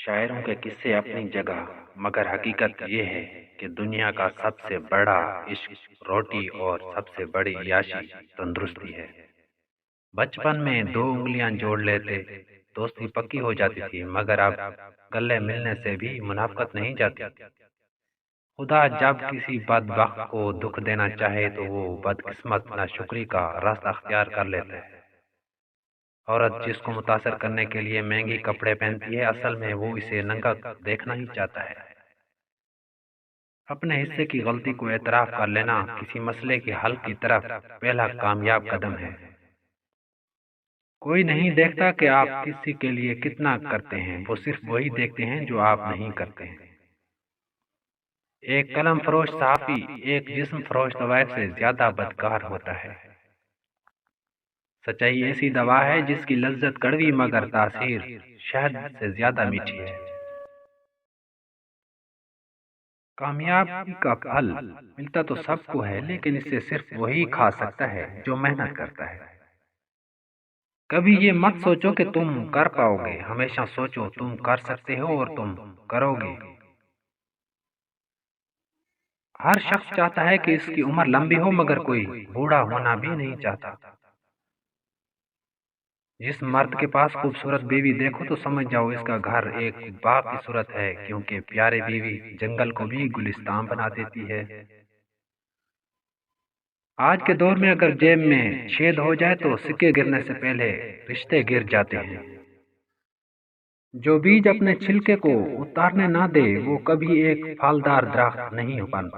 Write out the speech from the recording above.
شاعروں کے قصے اپنی جگہ، مگر حقیقت یہ ہے کہ دنیا کا سب سے بڑا عشق روٹی اور سب سے بڑی عیاشی تندرستی ہے۔ بچپن میں دو انگلیاں جوڑ لیتے دوستی پکی ہو جاتی تھی، مگر اب گلے ملنے سے بھی منافقت نہیں جاتی۔ خدا جب کسی بدبخت کو دکھ دینا چاہے تو وہ بدقسمت ناشکری کا راستہ اختیار کر لیتا ہے۔ عورت جس کو متاثر کرنے کے لیے مہنگی کپڑے پہنتی ہے، اصل میں وہ اسے ننگا دیکھنا ہی چاہتا ہے۔ اپنے حصے کی غلطی کو اعتراف کر لینا کسی مسئلے کے حل کی طرف پہلا کامیاب قدم ہے۔ کوئی نہیں دیکھتا کہ آپ کسی کے لیے کتنا کرتے ہیں، وہ صرف وہی دیکھتے ہیں جو آپ نہیں کرتے ہیں۔ ایک قلم فروش صحافی ایک جسم فروش طوائف سے زیادہ بدکار ہوتا ہے۔ سچائی ایسی دوا ہے جس کی لذت کڑوی مگر تاثیر شہد سے زیادہ میٹھی ہے۔ کامیابی کا پھل ملتا تو سب کو ہے، لیکن اسے صرف وہی کھا سکتا ہے جو محنت کرتا ہے۔ کبھی یہ مت سوچو کہ تم کر پاؤ گے، ہمیشہ سوچو تم کر سکتے ہو اور تم کرو گے۔ ہر شخص چاہتا ہے کہ اس کی عمر لمبی ہو، مگر کوئی بوڑھا ہونا بھی نہیں چاہتا۔ جس مرد کے پاس خوبصورت بیوی دیکھو تو سمجھ جاؤ اس کا گھر ایک باغ کی صورت ہے، کیونکہ پیاری بیوی جنگل کو بھی گلستان بنا دیتی ہے۔ آج کے دور میں اگر جیب میں چھید ہو جائے تو سکے گرنے سے پہلے رشتے گر جاتے ہیں۔ جو بیج اپنے چھلکے کو اتارنے نہ دے وہ کبھی ایک پھلدار درخت نہیں بن